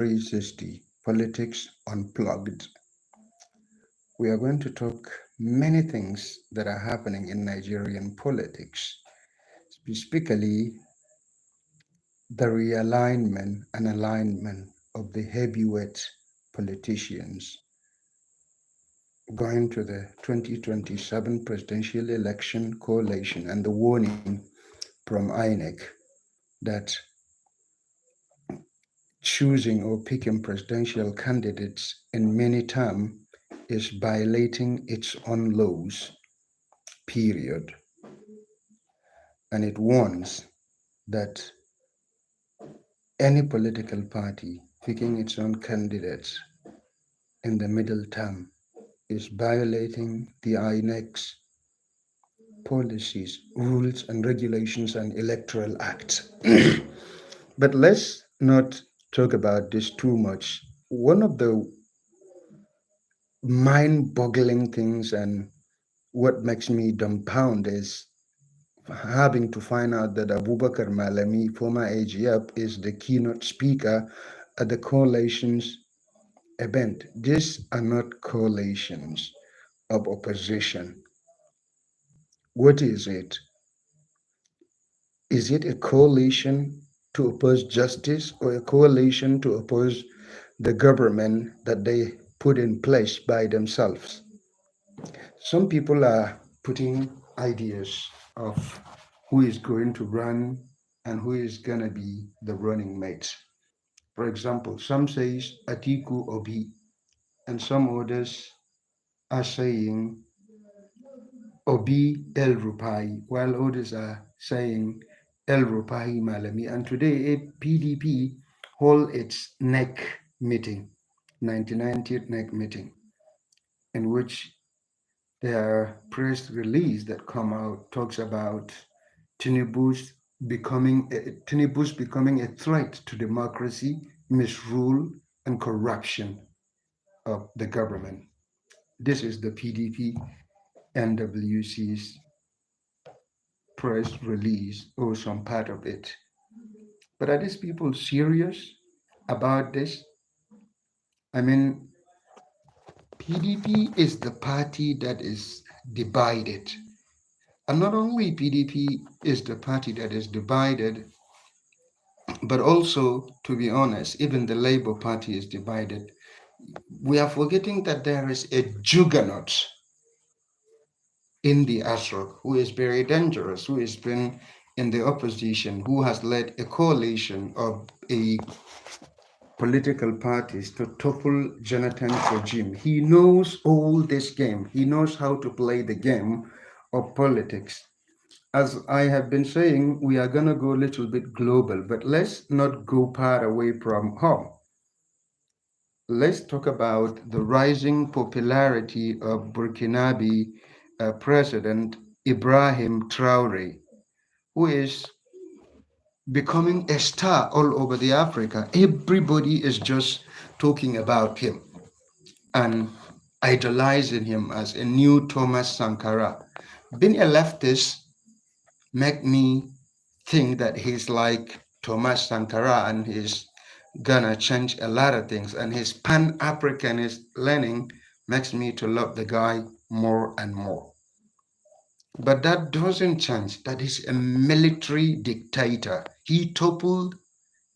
Twisdon360 Politics Unplugged. We are going to talk many things that are happening in Nigerian politics, specifically the realignment and alignment of the heavyweight politicians going to the 2027 presidential election coalition and the warning from INEC that choosing or picking presidential candidates in many terms is violating its own laws, period. And it warns that any political party picking its own candidates in the middle term is violating the INEC's policies, rules, and regulations and electoral acts. But let's not talk about this too much. One of the mind-boggling things and what makes me dumbfounded is having to find out that Abubakar Malami, former AGF, is the keynote speaker at the coalition's event. These are not coalitions of opposition. What is it? Is it a coalition to oppose justice or a coalition to oppose the government that they put in place by themselves? Some people are putting ideas of who is going to run and who is going to be the running mate. For example, some says Atiku Obi, and some others are saying Obi El Rupai, while others are saying El Rupai Malami. And today, PDP hold its NEC meeting, 99th NEC meeting, in which their press release that come out talks about Tinubu's becoming a threat to democracy, misrule, and corruption of the government. This is the PDP NWC's press release or some part of it. But are these people serious about this? I mean, PDP is the party that is divided. And not only PDP is the party that is divided, but also, to be honest, even the Labour Party is divided. We are forgetting that there is a juggernaut in the Asrock who is very dangerous, who has been in the opposition, who has led a coalition of a political parties to topple Jonathan's regime. He knows all this game. He knows how to play the game of politics. As I have been saying, we are going to go a little bit global, but let's not go far away from home. Let's talk about the rising popularity of Burkinabe President Ibrahim Traore, who is becoming a star all over the Africa. Everybody is just talking about him and idolizing him as a new Thomas Sankara. Being a leftist make me think that he's like Thomas Sankara and he's gonna change a lot of things, and his pan-Africanist learning makes me to love the guy more and more. But that doesn't change that he's a military dictator. He toppled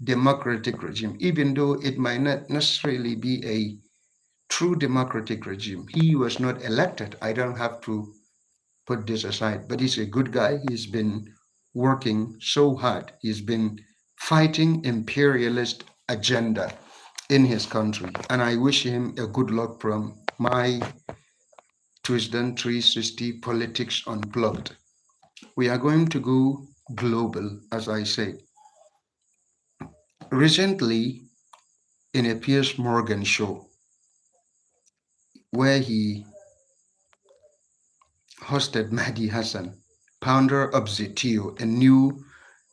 democratic regime, even though it might not necessarily be a true democratic regime. He was not elected. I don't have to put this aside, but he's a good guy. He's been working so hard. He's been fighting imperialist agenda in his country, and I wish him a good luck from my Twisdon360 Politics Unplugged. We are going to go global, as I said. Recently, in a Piers Morgan show, where he hosted Mahdi Hassan, founder of Zetio, a new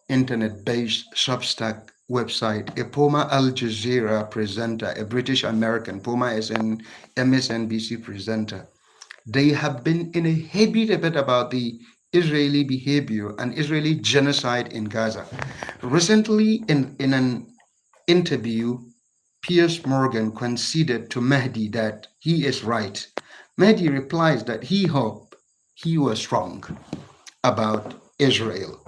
internet-based Substack website, a former Al Jazeera presenter, a British American, former MSNBC presenter. They have been in a heavy debate about the Israeli behavior and Israeli genocide in Gaza. Recently, in an interview, Piers Morgan conceded to Mahdi that he is right. Mahdi replies that he hoped he was wrong about Israel.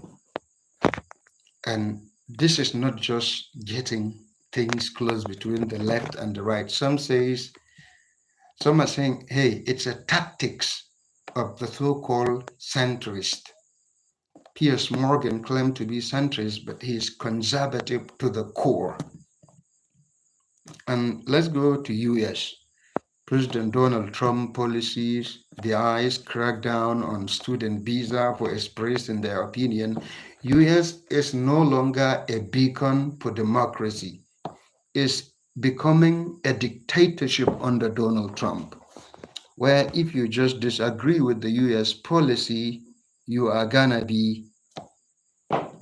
And this is not just getting things close between the left and the right. Some are saying, hey, it's a tactics of the so-called centrist. Piers Morgan claimed to be centrist, but he is conservative to the core. And let's go to US. President Donald Trump policies, the ICE crackdown on student visa for expressing their opinion. US is no longer a beacon for democracy. It's becoming a dictatorship under Donald Trump, where if you just disagree with the US policy, you are gonna be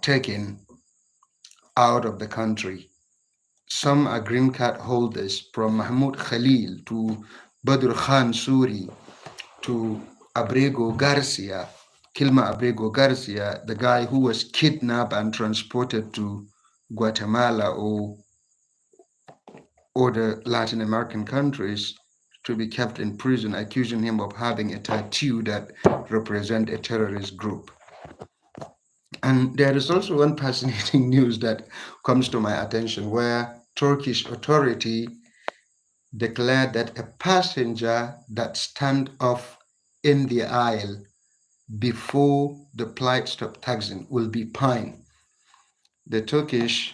taken out of the country. Some are green card holders, from Mahmoud Khalil to Badr Khan Suri to Abrego Garcia, Kilma Abrego Garcia, the guy who was kidnapped and transported to Guatemala or the Latin American countries to be kept in prison, accusing him of having a tattoo that represents a terrorist group. And there is also one fascinating news that comes to my attention where Turkish authority declared that a passenger that stand off in the aisle before the flight stop taxing will be fined. The Turkish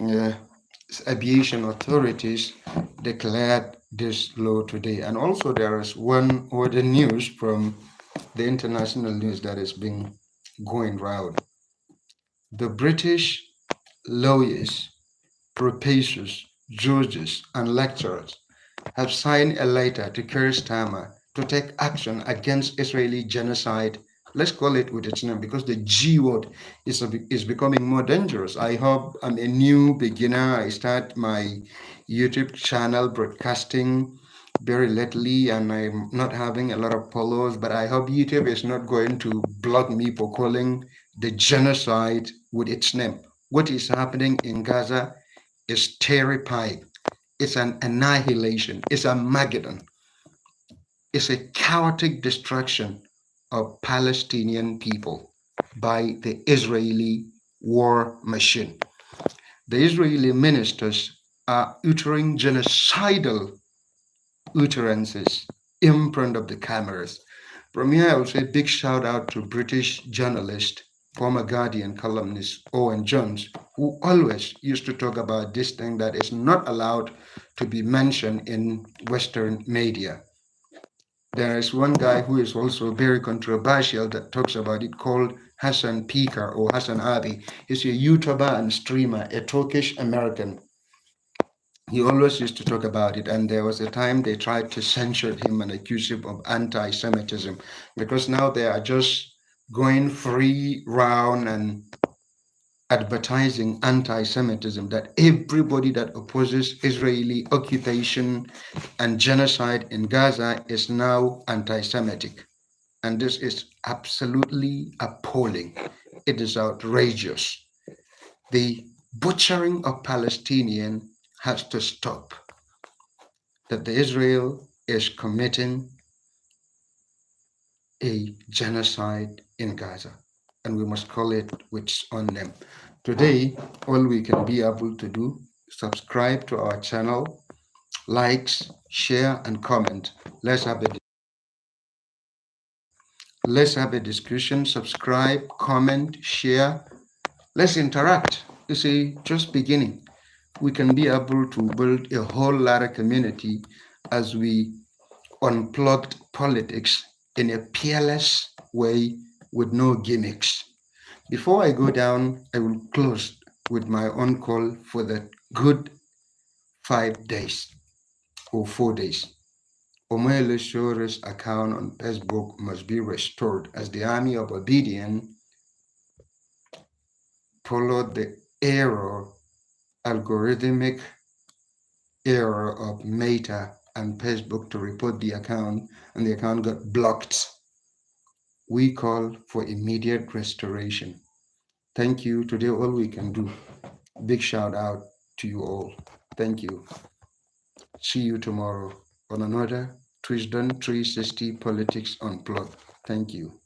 uh, aviation authorities declared this law today. And also there is one other news from the international news that is being going round. The British lawyers, professors, judges, and lecturers have signed a letter to Keir Starmer to take action against Israeli genocide. Let's call it with its name because the G word is becoming more dangerous. I hope I'm a new beginner. I start my YouTube channel broadcasting very lately and I'm not having a lot of followers, but I hope YouTube is not going to block me for calling the genocide with its name. What is happening in Gaza is terrifying. It's an annihilation. It's a Armageddon. It's a chaotic destruction of Palestinian people by the Israeli war machine. The Israeli ministers are uttering genocidal utterances in front of the cameras. From here, I will say big shout out to British journalist, former Guardian columnist Owen Jones, who always used to talk about this thing that is not allowed to be mentioned in Western media. There is one guy who is also very controversial that talks about it called Hassan Pikar or Hassan Abi. He's a YouTuber and streamer, a Turkish American. He always used to talk about it, and there was a time they tried to censure him and accuse him of anti-Semitism because now they are just going free round and advertising anti-Semitism, that everybody that opposes Israeli occupation and genocide in Gaza is now anti-Semitic. And this is absolutely appalling. It is outrageous. The butchering of Palestinians has to stop. That the Israel is committing a genocide in Gaza, and we must call it with its own name. Today, all we can be able to do, subscribe to our channel, likes, share, and comment. Let's have a discussion. Subscribe, comment, share. Let's interact. You see, just beginning. We can be able to build a whole lot of community as we unplugged politics in a peerless way with no gimmicks. Before I go down, I will close with my own call for the good 5 days or 4 days. Omele Shore's account on Facebook must be restored as the army of obedience followed the algorithmic error of Meta and Facebook to report the account, and the account got blocked. We call for immediate restoration. Thank you. Today, all we can do. Big shout out. to you all. Thank you. See you tomorrow on another Twisdon360 Politics Unplugged. Thank you.